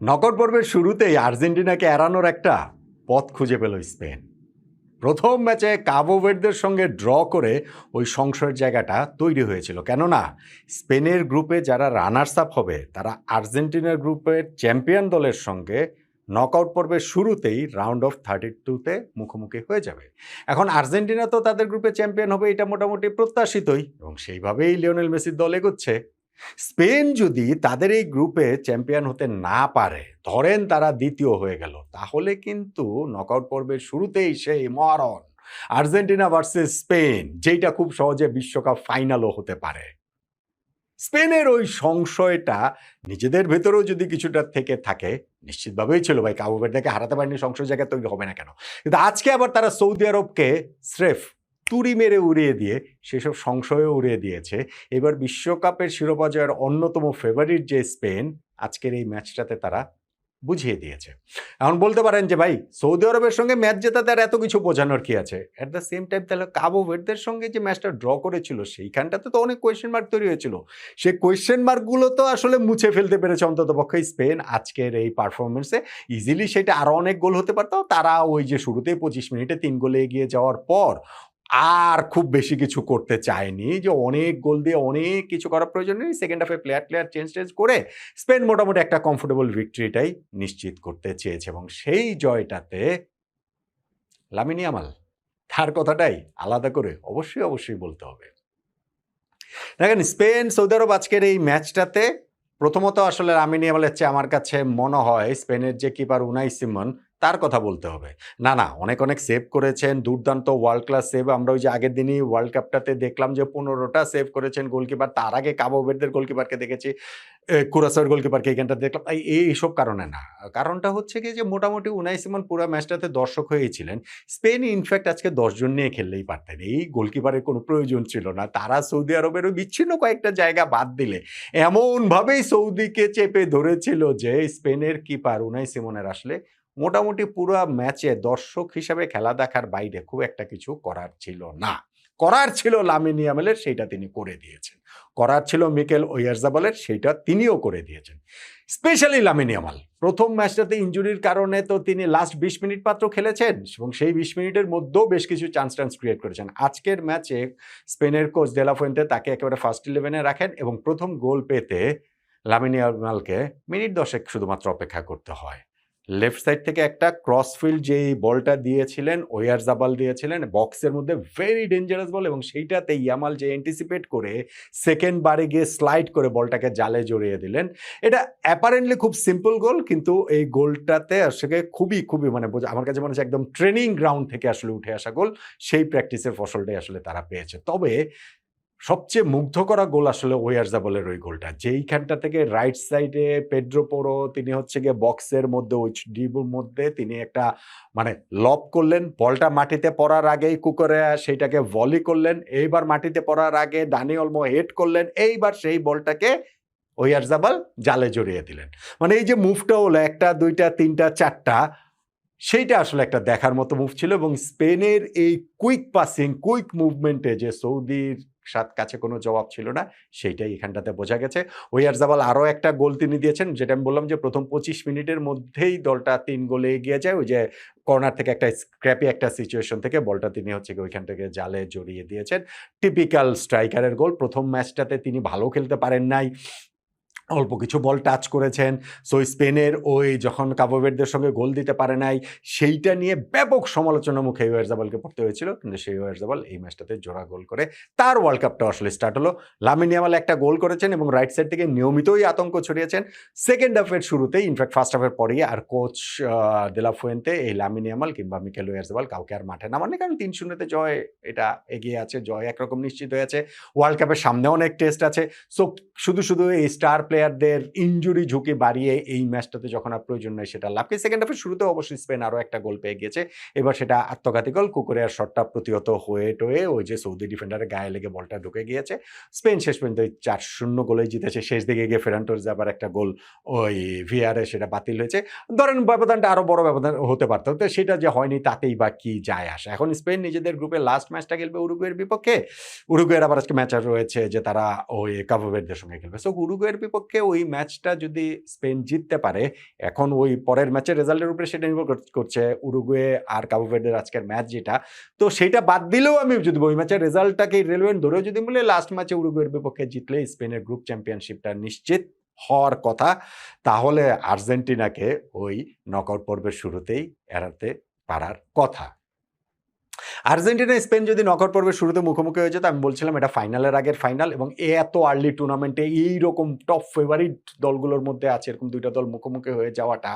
Knockout পর্বের শুরুতেই আর্জেন্টিনাকে এড়ানোর একটা পথ খুঁজে পেল স্পেন। প্রথম ম্যাচে কাবো ভের্দের সঙ্গে ড্র করে ওই সংশয়ের জায়গাটা তৈরি হয়েছিল, কেননা স্পেনের গ্রুপে যারা রানার্স আপ হবে তারা আর্জেন্টিনার গ্রুপের চ্যাম্পিয়ন দলের সঙ্গে নকআউট পর্বের শুরুতেই রাউন্ড অফ 32-তে মুখোমুখি হয়ে যাবে। এখন আর্জেন্টিনা তো তাদের গ্রুপে চ্যাম্পিয়ন হবে, এটা মোটামুটি প্রত্যাশিতই, এবং সেইভাবেই লিওনেল মেসির দল এগোচ্ছে। স্পেন যদি তাদের এই গ্রুপে চ্যাম্পিয়ন হতে না পারে, ধরেন তারা দ্বিতীয় হয়ে গেল, তাহলে কিন্তু নকআউট পর্বের শুরুতেই সেই মহারণ আর্জেন্টিনা ভার্সেস স্পেন, যেটা খুব সহজে বিশ্বকাপ ফাইনালও হতে পারে। স্পেনের ওই সংশয়টা নিজেদের ভেতরেও যদি কিছুটা থেকে থাকে, নিশ্চিতভাবেই ছিল ভাই, কাবো ভের্দেকে হারাতে পারেনি, সংশয় জায়গায় তৈরি হবে না কেন? কিন্তু আজকে আবার তারা সৌদি আরবকে স্রেফ তুড়ি মেরে উড়িয়ে দিয়ে সেসব সংশয়ও উড়িয়ে দিয়েছে। এবার বিশ্বকাপের শিরোপা জয়ের অন্যতম ফেভারিট যে স্পেন, আজকের এই ম্যাচটাতে তারা বুঝিয়ে দিয়েছে। এখন বলতে পারেন যে ভাই, সৌদি আরবের সঙ্গে ম্যাচ জেতাতে আর এত কিছু বোঝানোর কি আছে? অ্যাট দ্য সেম টাইম তাহলে কাবো ভের্দের সঙ্গে যে ম্যাচটা ড্র করেছিল সেইখানটাতে তো অনেক কোয়েশ্চেন মার্ক তৈরি হয়েছিল। সেই কোয়েশ্চেন মার্কগুলো তো আসলে মুছে ফেলতে পেরেছে অন্তত পক্ষে স্পেন আজকের এই পারফরমেন্সে। ইজিলি সেটা আরও অনেক গোল হতে পারতো। তারা ওই যে শুরুতেই 25 মিনিটে 3 গোলে এগিয়ে যাওয়ার পর আর খুব বেশি কিছু করতে চায়নি, যে অনেক গোল দিয়ে অনেক কিছু করার প্রয়োজন নেই। সেকেন্ড হাফে প্লেয়ার চেঞ্জ করে স্পেন মোটামুটি একটা কমফোর্টেবল ভিক্টরিটাই নিশ্চিত করতে চেয়েছে, এবং সেই জয়টাতে লামিন ইয়ামাল, তার কথাটাই আলাদা করে অবশ্যই বলতে হবে। দেখেন, স্পেন সৌদি আরব আজকের এই ম্যাচটাতে প্রথমত আসলে লামিন ইয়ামালের চেয়ে আমার কাছে মনে হয় স্পেনের যে কিপার উনাই সিমন, তার কথা বলতে হবে। না, অনেক সেভ করেছেন, দুর্দান্ত ওয়ার্ল্ড ক্লাস সেভ। আমরা ওই যে আগের দিনই ওয়ার্ল্ড কাপটাতে দেখলাম যে 15টা সেভ করেছেন গোলকিপার। তার আগে কাবো ভের্দের গোলকিপারকে দেখেছি, কুরাসাওয়ের গোলকিপারকে এইখানটা দেখলাম। এইসব কারণে না, কারণটা হচ্ছে কি যে মোটামুটি উনাই সিমন পুরো ম্যাচটাতে দর্শক হয়েই ছিলেন। স্পেন ইনফ্যাক্ট আজকে 10 জন নিয়ে খেললেই পারতেন, এই গোলকিপারের কোনো প্রয়োজন ছিল না। তারা সৌদি আরবের ওই বিচ্ছিন্ন কয়েকটা জায়গা বাদ দিলে এমনভাবেই সৌদিকে চেপে ধরেছিল যে স্পেনের কিপার উনাই সিমনের আসলে মোটামুটি পুরো ম্যাচে দর্শক হিসাবে খেলা দেখার বাইরে খুব একটা কিছু করার ছিল না। করার ছিল লামিন ইয়ামালের, সেইটা তিনি করে দিয়েছেন। করার ছিল মিকেল ওয়াইয়ারজাবালের, সেইটা তিনিও করে দিয়েছেন। স্পেশালি লামিন ইয়ামাল প্রথম ম্যাচটাতে ইনজুরির কারণে তো তিনি লাস্ট 20 মিনিট মাত্র খেলেছেন, এবং সেই 20 মিনিটের মধ্যেও বেশ কিছু চান্স ক্রিয়েট করেছেন। আজকের ম্যাচে স্পেনের কোচ ডে লা ফুয়েন্তে তাকে একেবারে ফার্স্ট 11-এ রাখেন, এবং প্রথম গোল পেতে লামিন ইয়ামালকে মিনিট 10 শুধুমাত্র অপেক্ষা করতে হয়। লেফট সাইড থেকে একটা ক্রসফিল্ড যেই বলটা দিয়েছিলেন, ওয়াইয়ারজাবাল দিয়েছিলেন বক্সের মধ্যে, ভেরি ডেঞ্জারাস বল, এবং সেইটাতে ইয়ামাল যে অ্যান্টিসিপেট করে সেকেন্ড বারে গিয়ে স্লাইড করে বলটাকে জালে জড়িয়ে দিলেন। এটা অ্যাপারেন্টলি খুব সিম্পল গোল, কিন্তু এই গোলটাতে আসলে খুবই মানে আমার কাছে মনে হচ্ছে একদম ট্রেনিং গ্রাউন্ড থেকে আসলে উঠে আসা গোল। সেই প্র্যাকটিসের ফসলটাই আসলে তারা পেয়েছে। তবে সবচেয়ে মুগ্ধ করা গোল আসলে ওয়াইয়ারজাবালের ওই গোলটা, যেইখানটা থেকে রাইট সাইডে পেড্রো পোরো তিনি হচ্ছে গিয়ে বক্সের মধ্যে ওই ডিবুর মধ্যে তিনি একটা মানে লব করলেন, বলটা মাটিতে পড়ার আগেই কুকুরেয়া সেইটাকে ভলি করলেন, এইবার মাটিতে পড়ার আগে দানি অলমো হেড করলেন, এইবার সেই বলটাকে ওয়াইয়ারজাবাল জালে জড়িয়ে দিলেন। মানে এই যে মুভটা হলো 1টা 2টা 3টা 4টা, সেইটা আসলে একটা দেখার মতো মুভ ছিল। এবং স্পেনের এই কুইক পাসিং, কুইক মুভমেন্টে যে সৌদির কাছে কোনো জবাব ছিল না, সেইটাই এখানটাতে বোঝা গেছে। ওয়াইয়ারজাবাল আরও একটা গোল তিনি দিয়েছেন, যেটা আমি বললাম যে প্রথম 25 মিনিটের মধ্যেই দলটা 3 গোলে এগিয়ে যায়। ওই যে কর্নার থেকে একটা স্ক্র্যাপি একটা সিচুয়েশন থেকে বলটা তিনি হচ্ছে ওইখান থেকে জালে জড়িয়ে দিয়েছেন। টিপিক্যাল স্ট্রাইকারের গোল। প্রথম ম্যাচটাতে তিনি ভালো খেলতে পারেন নাই, অল্প কিছু বল টাচ করেছেন। সো স্পেনের ওই যখন কাবো ভের্দের সঙ্গে গোল দিতে পারে নাই, সেইটা নিয়ে ব্যাপক সমালোচনার মুখে ওয়াইয়ারজাবালকে পড়তে হয়েছিল, কিন্তু সেই ওয়াইয়ারজাবাল এই ম্যাচটাতে জোড়া গোল করে তার ওয়ার্ল্ড কাপটা আসলে স্টার্ট হলো। লামিন ইয়ামাল একটা গোল করেছেন এবং রাইট সাইড থেকে নিয়মিতই আতঙ্ক ছড়িয়েছেন সেকেন্ড হাফের শুরুতেই, ইনফ্যাক্ট ফার্স্ট হাফের পরেই। আর কোচ দে লা ফুয়েন্তে এই লামিন ইয়ামাল কিংবা মিকেল ওয়াইয়ারজাবাল কাউকে আর মাঠে নামাননি, কারণ 3-0-তে জয়, এটা এগিয়ে আছে, জয় একরকম নিশ্চিত হয়েছে। ওয়ার্ল্ড কাপের সামনে অনেক টেস্ট আছে। সো শুধু এই স্টার প্লেয়ারদের ইনজুরি ঝুঁকি বাড়িয়ে এই ম্যাচটাতে যখন আর প্রয়োজন নেই সেটা লাভকে। সেকেন্ড হাফের শুরুতে অবশ্যই স্পেন আরও একটা গোল পেয়ে গিয়েছে, এবার সেটা আত্মঘাতী গোল। কুকুরের শটটা প্রতিহত হয়ে ওই যে সৌদি ডিফেন্ডারের গায়ে লেগে বলটা ঢুকে গিয়েছে। স্পেন শেষ পর্যন্ত 4-0 গোলেই জিতেছে। শেষ দিকে গিয়ে ফেরান টোরেস আবার একটা গোল ওই ভিআরে সেটা বাতিল হয়েছে। ধরেন ব্যবধানটা আরও বড় ব্যবধান হতে পারত, তো সেটা যে হয়নি তাতেই বা কি যায় আসে। এখন স্পেন নিজেদের গ্রুপে লাস্ট ম্যাচটা খেলবে উরুগুয়ের বিপক্ষে। উরুগুয়ের আবার আজকে ম্যাচ রয়েছে যে তারা ওই কাবো ভের্দের সঙ্গে খেলবে। সো উরুগুয়ের বিপক্ষে বিপক্ষে ওই ম্যাচটা যদি স্পেন জিততে পারে, এখন ওই পরের ম্যাচের রেজাল্টের উপরে সেটা নির্ভর করছে উরুগুয়ে আর কাবো ভার্দের আজকের ম্যাচ যেটা। তো সেইটা বাদ দিলেও আমি যদি ওই ম্যাচের রেজাল্টটাকে ইররিলেভেন্ট ধরেও যদি বলি, লাস্ট ম্যাচে উরুগুয়ের বিপক্ষে জিতলে স্পেনের গ্রুপ চ্যাম্পিয়নশিপটা নিশ্চিত হওয়ার কথা। তাহলে আর্জেন্টিনাকে ওই নকআউট পর্বের শুরুতেই এড়াতে পারার কথা। আর্জেন্টিনা স্পেন যদি নকআউট পর্বের শুরুতে মুখোমুখি হয়ে যেত, আমি বলছিলাম এটা ফাইনালের আগের ফাইনাল, এবং এত আর্লি টুর্নামেন্টে এইরকম টপ ফেভারিট দলগুলোর মধ্যে আছে এরকম দুইটা দল মুখোমুখি হয়ে যাওয়াটা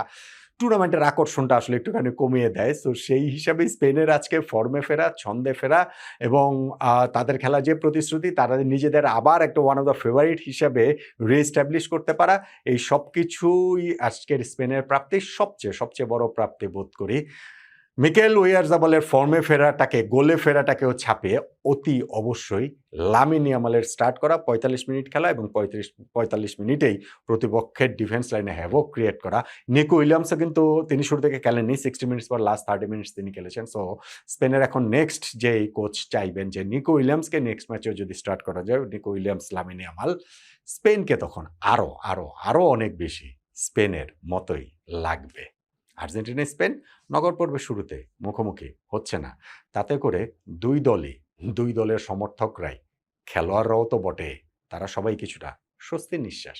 টুর্নামেন্টের আকর্ষণটা আসলে একটুখানি কমিয়ে দেয়। সো সেই হিসাবে স্পেনের আজকে ফর্মে ফেরা, ছন্দে ফেরা এবং তাদের খেলা যে প্রতিশ্রুতি, তারা নিজেদের আবার একটা ওয়ান অফ দ্য ফেভারিট হিসাবে রিএস্টাবলিশ করতে পারা, এই সব কিছুই আজকের স্পেনের প্রাপ্তি, সবচেয়ে বড় প্রাপ্তি বোধ করি। মিকেল ওয়াইয়ারজাবালের ফর্মে ফেরাটাকে, গোলে ফেরাটাকেও ছাপিয়ে অতি অবশ্যই লামিন ইয়ামালের স্টার্ট করা ৪৫ মিনিট খেলা এবং ৪৫ মিনিটেই প্রতিপক্ষের ডিফেন্স লাইনে হ্যাভক ক্রিয়েট করা। নিকো উইলিয়ামসও কিন্তু তিনি শুরু থেকে খেলেননি, 60 মিনিটস পর লাস্ট 30 মিনিটস তিনি খেলেছেন। সো স্পেনের এখন নেক্সট যে কোচ চাইবেন যে নিকো উইলিয়ামসকে নেক্সট ম্যাচেও যদি স্টার্ট করা যায়, নিকো উইলিয়ামস, লামিন ইয়ামাল, স্পেনকে তখন আরও অনেক বেশি স্পেনের মতোই লাগবে। আর্জেন্টিনা স্পেন নকআউট পর্বের শুরুতে মুখোমুখি হচ্ছে না, তাতে করে দুই দলের সমর্থকরাই, খেলোয়াড়রাও তো বটে, তারা সবাই কিছুটা স্বস্তির নিঃশ্বাস